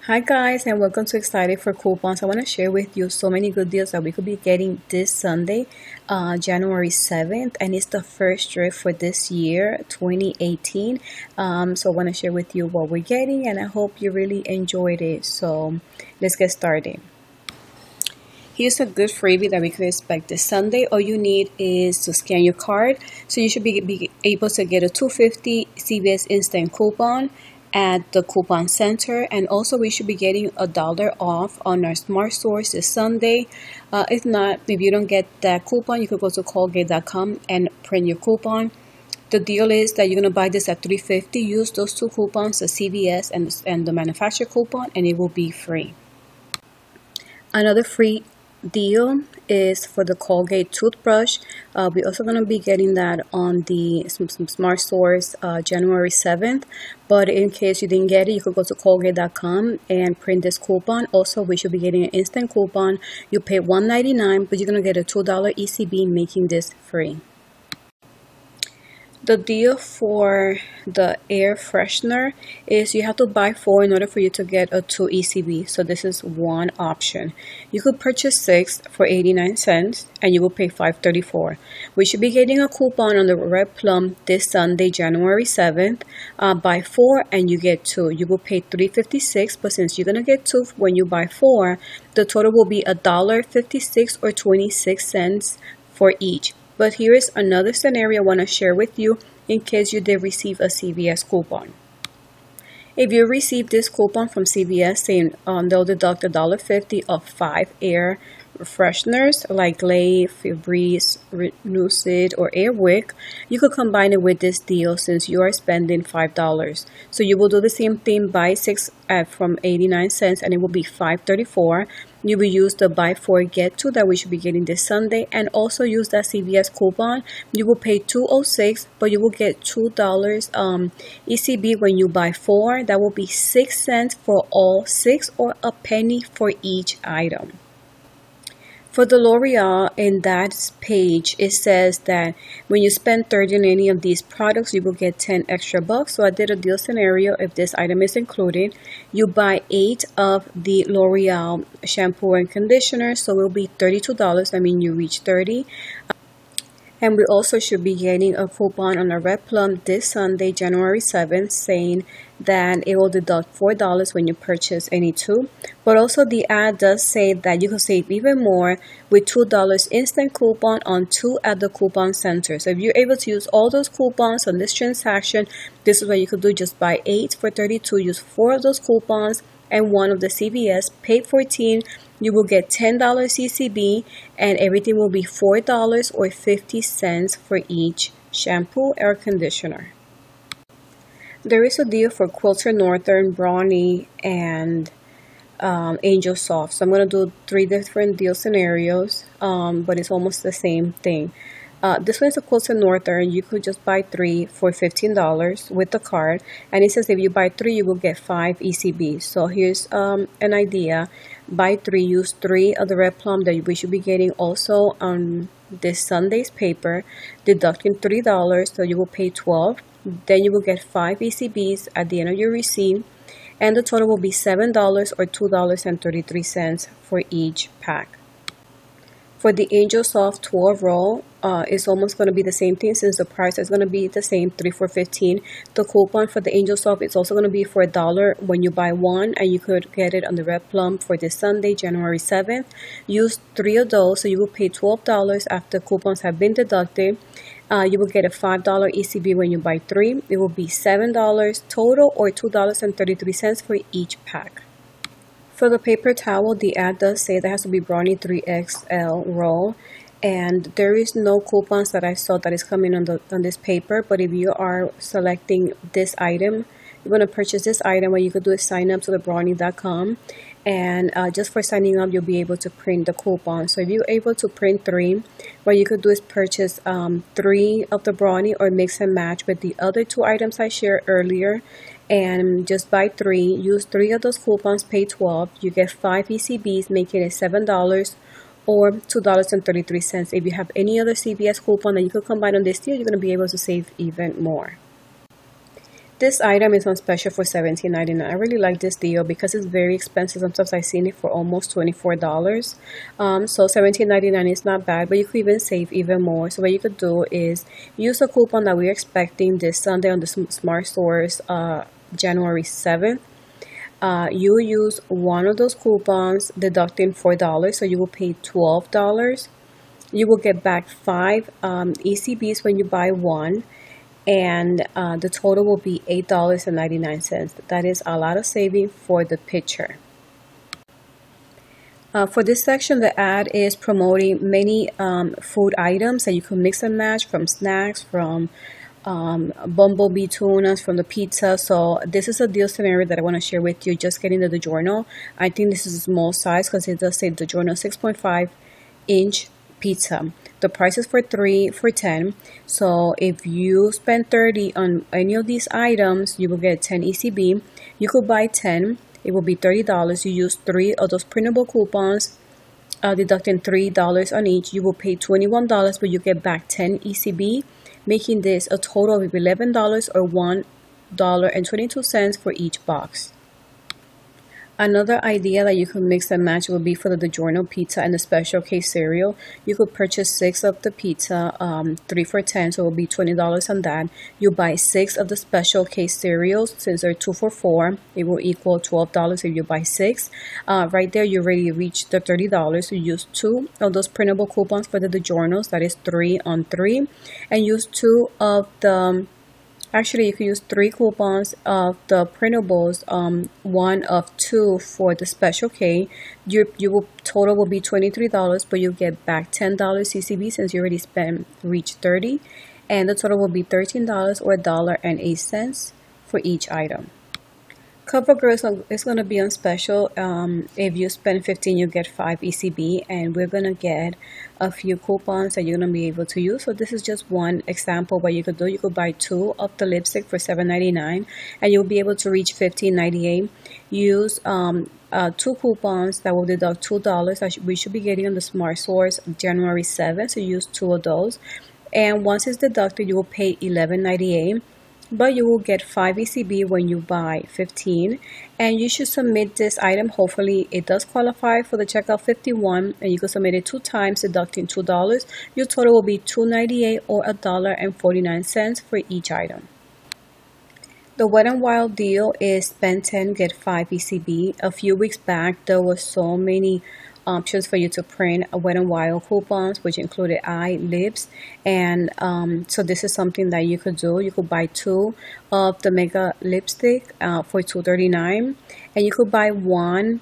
Hi guys, and welcome to Excited for Coupons. I want to share with you so many good deals that we could be getting this Sunday, January 7th, and it's the first trip for this year, 2018. So I want to share with you what we're getting, and I hope you really enjoyed it. So let's get started. Here's a good freebie that we could expect this Sunday. All you need is to scan your card. So you should be able to get a $2.50 CVS instant coupon at the coupon center, and also we should be getting $1 off on our smart stores this Sunday. If not, if you don't get that coupon, you could go to Colgate.com and print your coupon. The deal is that you're going to buy this at $3.50. Use those two coupons, the CVS and the manufacturer coupon, and it will be free. Another free deal is for the Colgate toothbrush. We're also going to be getting that on the some smart stores January 7th, but in case you didn't get it, you could go to Colgate.com and print this coupon. Also, we should be getting an instant coupon. You pay $1.99, but you're going to get a $2 ECB, making this free. The deal for the air freshener is you have to buy 4 in order for you to get a 2 ECB. So this is one option. You could purchase 6 for 89 cents and you will pay $5.34. We should be getting a coupon on the Red Plum this Sunday, January 7th. Buy 4 and you get 2. You will pay $3.56, but since you're going to get 2 when you buy 4, the total will be $1.56 or 26 cents for each. But here is another scenario I want to share with you in case you did receive a CVS coupon. If you receive this coupon from CVS saying they'll deduct $1.50 of 5 air fresheners like Glade, Febreze, Lucid, or Airwick, you could combine it with this deal since you are spending $5. So you will do the same thing, buy 6 from 89 cents and it will be $5.34. You will use the buy 4 get 2 that we should be getting this Sunday, and also use that CVS coupon. You will pay $2.06, but you will get $2 ECB when you buy 4. That will be 6 cents for all 6 or a penny for each item. For the L'Oreal, in that page, it says that when you spend $30 on any of these products, you will get 10 extra bucks. So I did a deal scenario. If this item is included, you buy 8 of the L'Oreal shampoo and conditioner, so it will be $32. I mean, you reach 30. And we also should be getting a coupon on a Red Plum this Sunday, January 7th, saying that it will deduct $4 when you purchase any 2. But also the ad does say that you can save even more with $2 instant coupon on 2 at the coupon center. So if you're able to use all those coupons on this transaction, this is what you could do. Just buy 8 for $32, use 4 of those coupons and 1 of the CVS, pay $14. You will get $10 CCB, and everything will be $4 or 50 cents for each shampoo or conditioner. There is a deal for Quilter Northern, Brawny, and Angel Soft. So I'm going to do 3 different deal scenarios, but it's almost the same thing. This one is a Quilter Northern. You could just buy 3 for $15 with the card, and it says if you buy 3, you will get 5 ECB. So here's an idea. Buy 3, use 3 of the Red Plum that we should be getting also on this Sunday's paper, deducting $3, so you will pay $12. Then you will get 5 ECBs at the end of your receipt, and the total will be $7 or $2.33 for each pack. For the Angel Soft 12 roll, it's almost going to be the same thing since the price is going to be the same, 3 for $15. The coupon for the Angel Soft is also going to be for $1 when you buy 1, and you could get it on the Red Plum for this Sunday, January 7th. Use 3 of those, so you will pay $12 after coupons have been deducted. You will get a $5 ECB when you buy 3. It will be $7 total or $2.33 for each pack. For the paper towel, the ad does say that has to be Brawny 3XL roll, and there is no coupons that I saw that is coming on this paper. But if you are selecting this item, you're going to purchase this item, what you could do is sign up to the Brawny.com, and just for signing up, you'll be able to print the coupon. So if you're able to print 3, what you could do is purchase 3 of the Brawny or mix and match with the other 2 items I shared earlier, and just buy 3, use 3 of those coupons, pay $12. You get 5 ECBs, making it $7 or $2.33. If you have any other CVS coupon that you could combine on this deal, you're going to be able to save even more. This item is on special for $17.99. I really like this deal because it's very expensive. Sometimes I've seen it for almost $24. So $17.99 is not bad, but you could even save even more. So what you could do is use a coupon that we're expecting this Sunday on the Smart Stores, January 7th. You use one of those coupons, deducting $4, so you will pay $12. You will get back 5 ECBs when you buy one, and the total will be $8.99. That is a lot of saving for the picture. For this section, the ad is promoting many food items that you can mix and match, from snacks, from bumblebee tunas, from the pizza. So this is a deal scenario that I want to share with you. Just getting the DiGiorno. I think this is a small size because it does say DiGiorno 6.5-inch pizza. The price is for 3 for $10. So if you spend $30 on any of these items, you will get 10 ECB. You could buy 10. It will be $30. You use 3 of those printable coupons, deducting $3 on each. You will pay $21, but you get back 10 ECB, making this a total of $11 or $1.22 for each box. Another idea that you can mix and match will be for the DiGiorno pizza and the special case cereal. You could purchase 6 of the pizza, 3 for $10, so it will be $20 on that. You buy 6 of the special case cereals. Since they're 2 for $4, it will equal $12 if you buy 6. Right there, you already reached the $30. You use 2 of those printable coupons for the DiGiornos. That is 3 on 3, and use 2 of the. Actually, you can use 3 coupons of the printables, 1 of 2 for the special K. Total will be $23, but you get back $10 CCB since you already reached 30, and the total will be $13 or $1.08 for each item. Covergirl is going to be on special. If you spend $15, you get 5 ECB, and we're going to get a few coupons that you're going to be able to use. So this is just one example of what you could do. You could buy 2 of the lipstick for $7.99, and you'll be able to reach $15.98. Use 2 coupons that will deduct $2 that we should be getting on the Smart Stores January 7th. So use 2 of those, and once it's deducted, you will pay $11.98. But you will get 5 ECB when you buy 15, and you should submit this item. Hopefully it does qualify for the checkout 51, and you can submit it 2 times, deducting $2. Your total will be $2.98 or $1.49 for each item. The Wet n Wild deal is spend 10, get 5 ECB. A few weeks back, there were so many options for you to print Wet n Wild coupons, which included eye, lips, and so this is something that you could do. You could buy 2 of the Mega lipstick for $2.39, and you could buy 1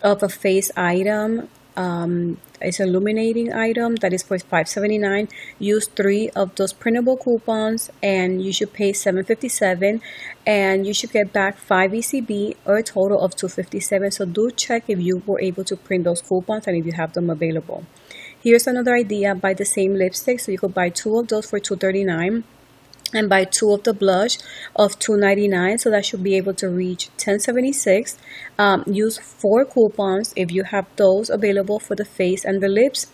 of a face item. It's an illuminating item that is for $5.79. Use 3 of those printable coupons, and you should pay $7.57, and you should get back 5 ECB or a total of $2.57. So do check if you were able to print those coupons and if you have them available. Here's another idea: buy the same lipstick. So you could buy 2 of those for $2.39. and buy 2 of the blush of $2.99, so that should be able to reach $10.76. Use 4 coupons if you have those available for the face and the lips.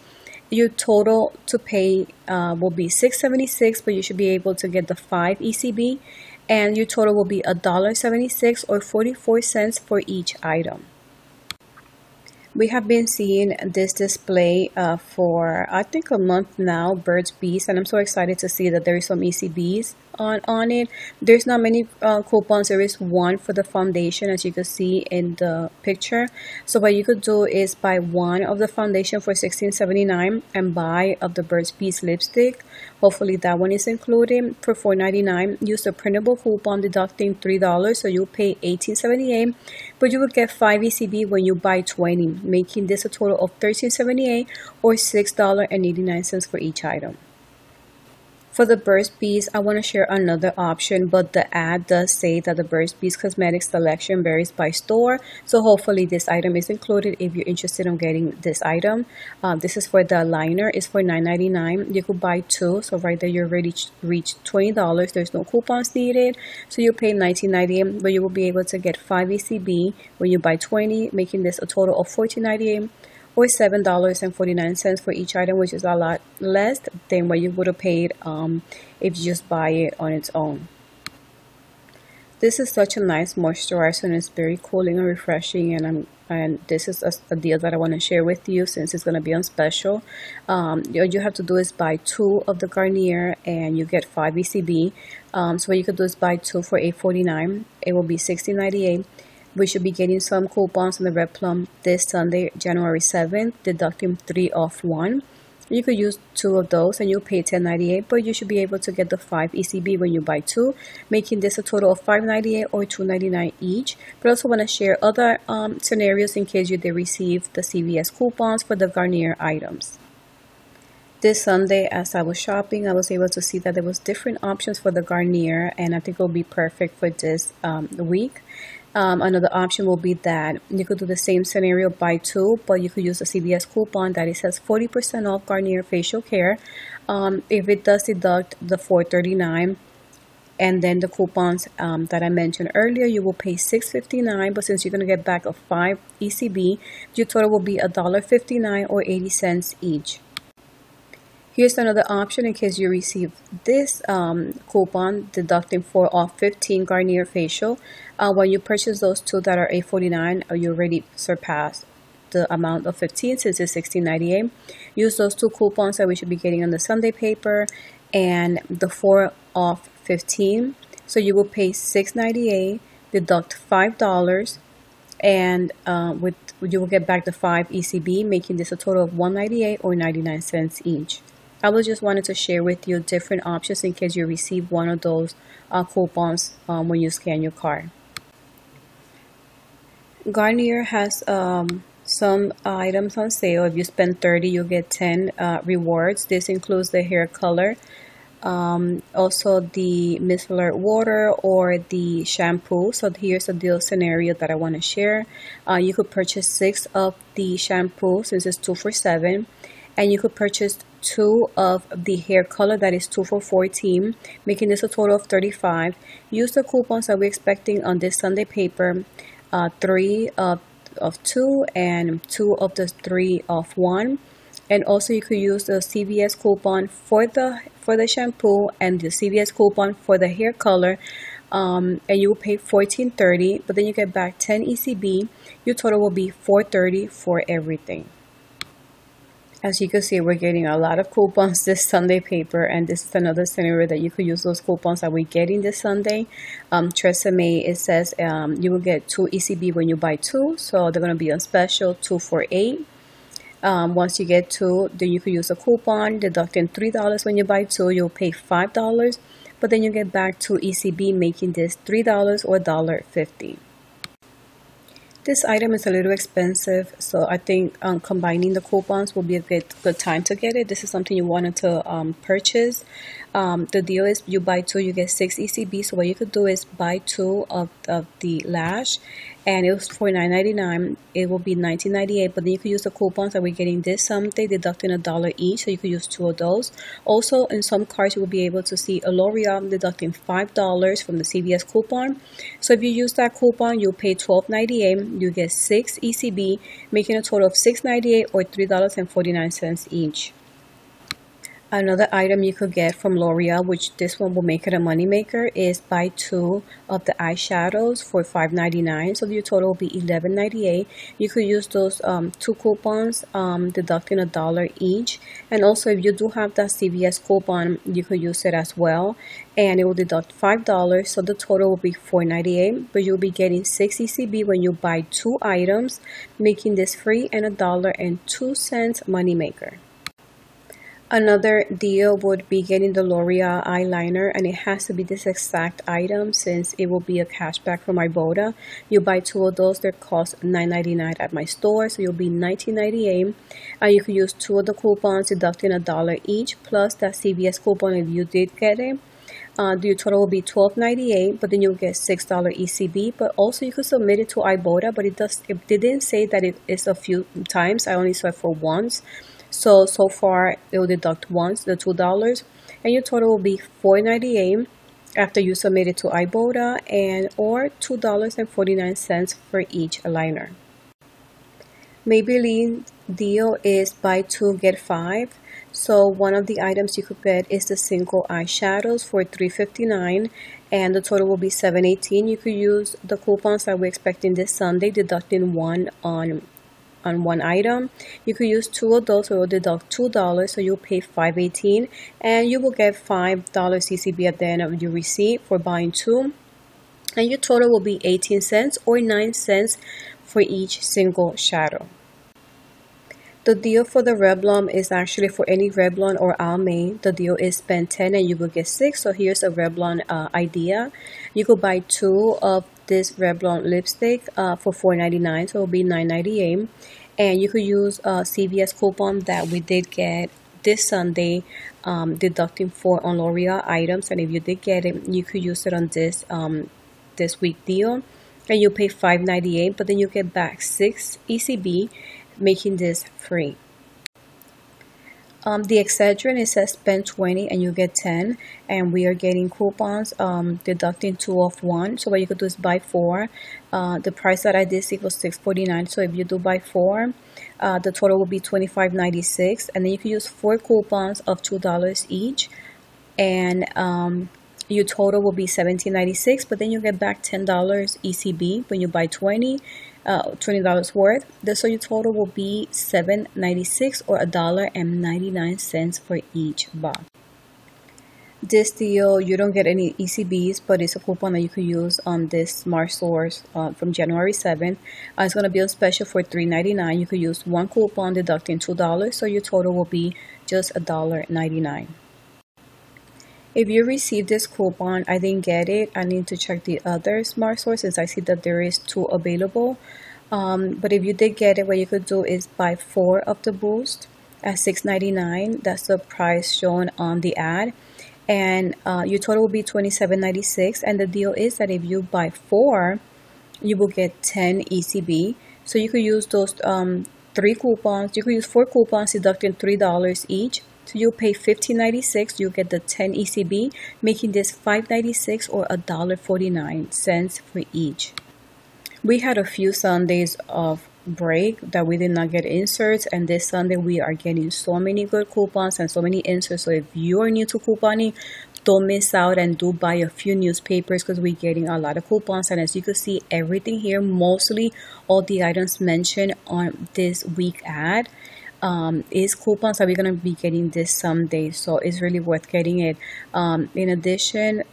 Your total to pay will be $6.76, but you should be able to get the 5 ECB, and your total will be $1.76 or 44 cents for each item. We have been seeing this display for I think a month now, Burt's Bees, and I'm so excited to see that there is some ECBs on it. There's not many coupons. There is 1 for the foundation, as you can see in the picture. So what you could do is buy 1 of the foundation for $16.79 and buy of the Burt's Bees lipstick. Hopefully that one is included for $4.99. Use the printable coupon, deducting $3, so you'll pay $18.78, but you will get 5 ECB when you buy 20, making this a total of $13.78 or $6.89 for each item. For the Burt's Bees, I want to share another option, but the ad does say that the Burt's Bees cosmetic selection varies by store. So hopefully this item is included if you're interested in getting this item. This is for the liner. It's for $9.99. You could buy 2. So right there, you already reached $20. There's no coupons needed. So you pay $19.98, but you will be able to get 5 ECB when you buy 20, making this a total of $14.98. or $7.49 for each item, which is a lot less than what you would have paid if you just buy it on its own. This is such a nice moisturizer and it's very cooling and refreshing, and this is a deal that I want to share with you since it's going to be on special. All you have to do is buy 2 of the Garnier and you get 5 ECB. So what you could do is buy 2 for $8.49. It will be $16.98. We should be getting some coupons on the Red Plum this Sunday, January 7th, deducting 3 off 1. You could use 2 of those and you'll pay $10.98, but you should be able to get the 5 ECB when you buy 2, making this a total of $5.98 or $2.99 each. But I also want to share other scenarios in case you did receive the CVS coupons for the Garnier items. This Sunday, as I was shopping, I was able to see that there was different options for the Garnier, and I think it will be perfect for this week. Another option will be that you could do the same scenario, buy 2, but you could use a CVS coupon that it says 40% off Garnier facial care. If it does deduct the $4.39 and then the coupons that I mentioned earlier, you will pay $6.59, but since you're going to get back a 5 ECB, your total will be $1.59 or 80 cents each. Here's another option in case you receive this coupon deducting 4 off 15 Garnier facial. When you purchase those 2 that are $8.49, you already surpassed the amount of 15 since it's $16.98. Use those 2 coupons that we should be getting on the Sunday paper and the 4 off 15. So you will pay $6.98, deduct $5, and you will get back the 5 ECB, making this a total of $1.98 or 99 cents each. I just wanted to share with you different options in case you receive one of those coupons when you scan your card. Garnier has some items on sale. If you spend $30, you'll get 10 rewards. This includes the hair color, also the micellar water or the shampoo. So here's a deal scenario that I want to share. You could purchase 6 of the shampoo since it's 2 for $7, and you could purchase 2 of the hair color that is 2 for $14, making this a total of $35. Use the coupons that we're expecting on this Sunday paper, 3 of 2 and 2 of the 3 of 1. And also you could use the CVS coupon for the shampoo and the CVS coupon for the hair color, and you will pay $14.30, but then you get back 10 ECB. Your total will be $4.30 for everything. As you can see, we're getting a lot of coupons this Sunday paper, and this is another scenario that you could use those coupons that we're getting this Sunday. Tresemme, it says you will get 2 ECB when you buy 2, so they're going to be on special, 2 for $8. Once you get 2, then you could use a coupon deducting $3 when you buy 2. You'll pay $5, but then you get back 2 ECB, making this $3 or $1.50. This item is a little expensive, so I think combining the coupons will be a good time to get it. This is something you wanted to purchase. The deal is you buy 2, you get 6 ECB. So what you could do is buy 2 of the lash, and it was for $9.99. It will be $19.98, but then you could use the coupons that we're getting this Sunday, deducting $1 each, so you could use 2 of those. Also, in some cards, you will be able to see a L'Oreal deducting $5 from the CVS coupon. So if you use that coupon, you'll pay $12.98. You get 6 ECB, making a total of $6.98 or $3.49 each. Another item you could get from L'Oreal, which this one will make it a money maker, is buy 2 of the eyeshadows for $5.99. So your total will be $11.98. You could use those 2 coupons, deducting $1 each. And also, if you do have that CVS coupon, you could use it as well, and it will deduct $5. So the total will be $4.98. But you'll be getting 6 ECB when you buy 2 items, making this free and $1.02 money maker. Another deal would be getting the L'Oreal eyeliner, and it has to be this exact item since it will be a cashback from Ibotta. You buy 2 of those, they cost $9.99 at my store, so you'll be $19.98. You can use 2 of the coupons, deducting $1 each, plus that CVS coupon if you did get it. Your total will be $12.98, but then you'll get $6 ECB. But also you could submit it to Ibotta, but it didn't say that it is a few times. I only saw it for once. So far it will deduct once the $2, and your total will be $4.98 after you submit it to Ibotta, and or $2.49 for each liner. Maybelline deal is buy 2 get 5. So one of the items you could get is the single eyeshadows for $3.59, and the total will be $7.18. You could use the coupons that we're expecting this Sunday, deducting one on one item. You could use 2 of those, so it will deduct $2, so you'll pay $5.18, and you will get $5 CCB at the end of your receipt for buying 2, and your total will be 18 cents or 9 cents for each single shadow. The deal for the Revlon is actually for any Revlon or Almay. The deal is spend 10 and you will get 6. So here's a Revlon idea. You could buy 2 of this Revlon lipstick for $4.99, so it will be $9.98. And you could use a CVS coupon that we did get this Sunday, deducting 4 on L'Oreal items. And if you did get it, you could use it on this week deal. And you pay $5.98, but then you get back 6 ECB, making this free. The Excedrin, it says spend 20 and you get 10, and we are getting coupons deducting 2 off 1. So what you could do is buy 4. The price that I did see was $6.49, so if you do buy 4, the total will be $25.96, and then you can use 4 coupons of $2 each, and your total will be $17.96, but then you get back $10 ECB when you buy $20 worth. So your total will be $7.96 or $1.99 for each box. This deal, you don't get any ECBs, but it's a coupon that you can use on this Smart Source from January 7th. It's going to be a special for $3.99. You could use 1 coupon deducting $2, so your total will be just $1.99. If you received this coupon, I didn't get it. I need to check the other Smart Source since I see that there is 2 available. But if you did get it, what you could do is buy 4 of the Boost at $6.99. That's the price shown on the ad. And your total will be $27.96. And the deal is that if you buy 4, you will get 10 ECB. So you could use those 3 coupons. You could use 4 coupons deducting $3 each. So you'll pay $15.96, you get the 10 ECB, making this $5.96 or $1.49 for each. We had a few Sundays of break that we did not get inserts, and this Sunday we are getting so many good coupons and so many inserts. So if you are new to couponing, don't miss out and do buy a few newspapers because we're getting a lot of coupons. And as you can see, everything here, mostly all the items mentioned on this week ad, is coupons that we're going to be getting this Sunday, so it's really worth getting it. In addition,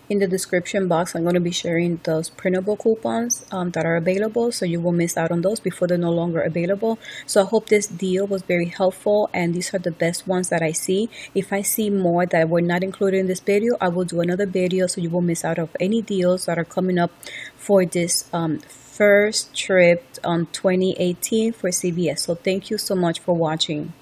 in the description box, I'm going to be sharing those printable coupons that are available, so you will miss out on those before they're no longer available. So I hope this deal was very helpful, and these are the best ones that I see. If I see more that were not included in this video, I will do another video so you will miss out of any deals that are coming up for this first trip on 2018 for CVS. So thank you so much for watching.